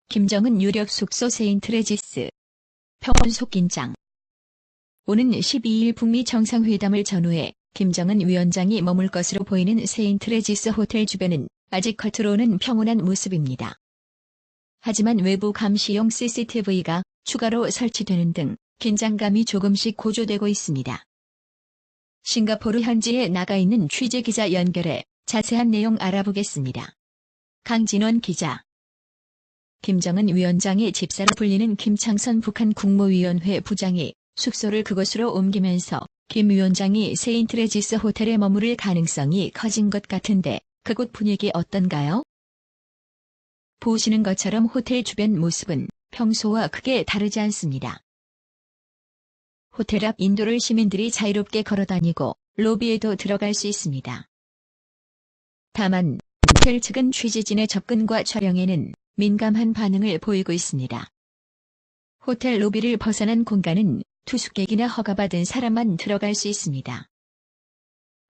김정은 유력 숙소 세인트레지스 평원소 긴장. 오는 12일 북미 정상회담을 전후해 김정은 위원장이 머물 것으로 보이는 세인트레지스 호텔 주변은 아직 겉으로는 평온한 모습입니다. 하지만 외부 감시용 CCTV가 추가로 설치되는 등 긴장감이 조금씩 고조되고 있습니다. 싱가포르 현지에 나가 있는 취재기자 연결해 자세한 내용 알아보겠습니다. 강진원 기자. 김정은 위원장의 집사로 불리는 김창선 북한 국무위원회 부장이 숙소를 그곳으로 옮기면서 김 위원장이 세인트레지스 호텔에 머무를 가능성이 커진 것 같은데 그곳 분위기 어떤가요? 보시는 것처럼 호텔 주변 모습은 평소와 크게 다르지 않습니다. 호텔 앞 인도를 시민들이 자유롭게 걸어다니고 로비에도 들어갈 수 있습니다. 다만 호텔 측은 취재진의 접근과 촬영에는 민감한 반응을 보이고 있습니다. 호텔 로비를 벗어난 공간은 투숙객이나 허가받은 사람만 들어갈 수 있습니다.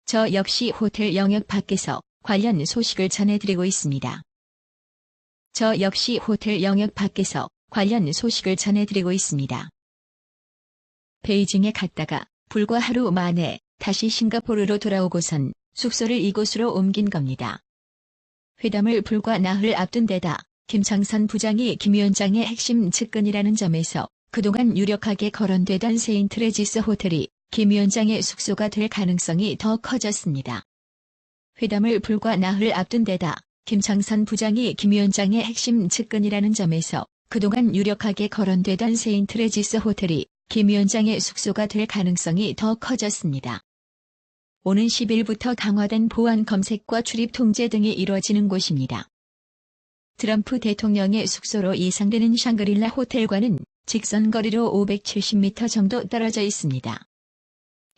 저 역시 호텔 영역 밖에서 관련 소식을 전해드리고 있습니다. 베이징에 갔다가 불과 하루 만에 다시 싱가포르로 돌아오고선 숙소를 이곳으로 옮긴 겁니다. 회담을 불과 나흘 앞둔 데다 김창선 부장이 김 위원장의 핵심 측근이라는 점에서 그동안 유력하게 거론되던 세인트레지스 호텔이 김 위원장의 숙소가 될 가능성이 더 커졌습니다. 회담을 불과 나흘 앞둔 데다 김창선 부장이 김 위원장의 핵심 측근이라는 점에서 그동안 유력하게 거론되던 세인트레지스 호텔이 김 위원장의 숙소가 될 가능성이 더 커졌습니다. 오는 10일부터 강화된 보안 검색과 출입 통제 등이 이루어지는 곳입니다. 트럼프 대통령의 숙소로 예상되는 샹그릴라 호텔과는 직선거리로 570m 정도 떨어져 있습니다.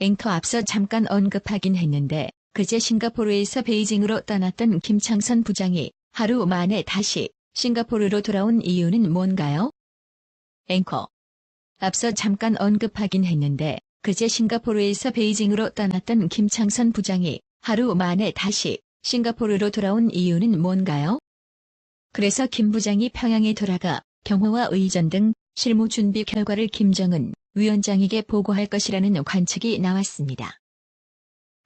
앵커 앞서 잠깐 언급하긴 했는데 그제 싱가포르에서 베이징으로 떠났던 김창선 부장이 하루 만에 다시 싱가포르로 돌아온 이유는 뭔가요? 앵커 앞서 잠깐 언급하긴 했는데 그제 싱가포르에서 베이징으로 떠났던 김창선 부장이 하루 만에 다시 싱가포르로 돌아온 이유는 뭔가요? 그래서 김 부장이 평양에 돌아가 경호와 의전 등 실무 준비 결과를 김정은 위원장에게 보고할 것이라는 관측이 나왔습니다.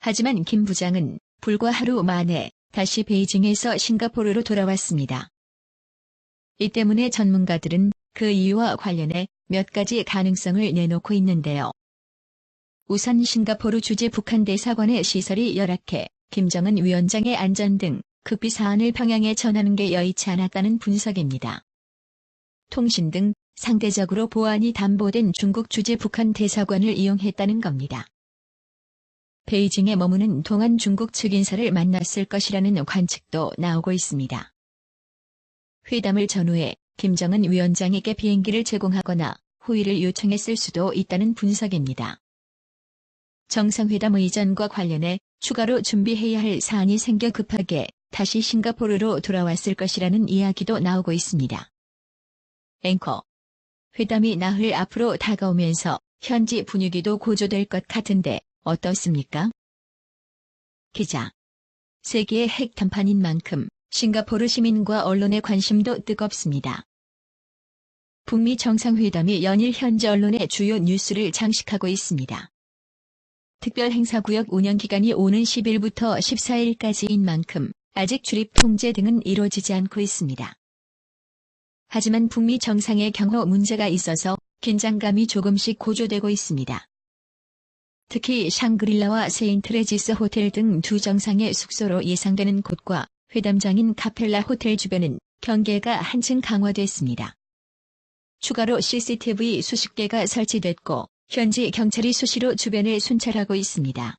하지만 김 부장은 불과 하루 만에 다시 베이징에서 싱가포르로 돌아왔습니다. 이 때문에 전문가들은 그 이유와 관련해 몇 가지 가능성을 내놓고 있는데요. 우선 싱가포르 주재 북한 대사관의 시설이 열악해 김정은 위원장의 안전 등 극비 사안을 평양에 전하는 게 여의치 않았다는 분석입니다. 통신 등 상대적으로 보안이 담보된 중국 주재 북한 대사관을 이용했다는 겁니다. 베이징에 머무는 동안 중국 측 인사를 만났을 것이라는 관측도 나오고 있습니다. 회담을 전후해 김정은 위원장에게 비행기를 제공하거나 호의를 요청했을 수도 있다는 분석입니다. 정상회담 의전과 관련해 추가로 준비해야 할 사안이 생겨 급하게 다시 싱가포르로 돌아왔을 것이라는 이야기도 나오고 있습니다. 앵커 회담이 나흘 앞으로 다가오면서 현지 분위기도 고조될 것 같은데 어떻습니까? 기자 세계의 핵 담판인 만큼 싱가포르 시민과 언론의 관심도 뜨겁습니다. 북미 정상회담이 연일 현지 언론의 주요 뉴스를 장식하고 있습니다. 특별행사구역 운영기간이 오는 10일부터 14일까지인 만큼 아직 출입 통제 등은 이루어지지 않고 있습니다. 하지만 북미 정상의 경호 문제가 있어서 긴장감이 조금씩 고조되고 있습니다. 특히 샹그릴라와 세인트레지스 호텔 등 두 정상의 숙소로 예상되는 곳과 회담장인 카펠라 호텔 주변은 경계가 한층 강화됐습니다. 추가로 CCTV 수십 개가 설치됐고 현지 경찰이 수시로 주변을 순찰하고 있습니다.